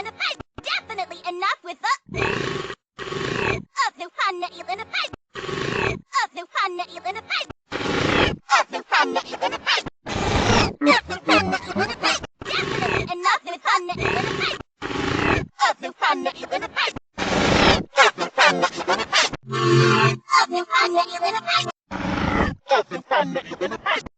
in a pipe. Definitely enough with the of the fun that you're in a pipe. Of the fun that you're in a pipe. Of the fun that you're in a pipe. Of the fun that you're in a pipe. Definitely enough with fun that you're in a pipe. Of the fun that you're in a pipe. Of the fun that you're in a pipe. Of the fun that you're in a pipe. Of the fun that you're in a pipe.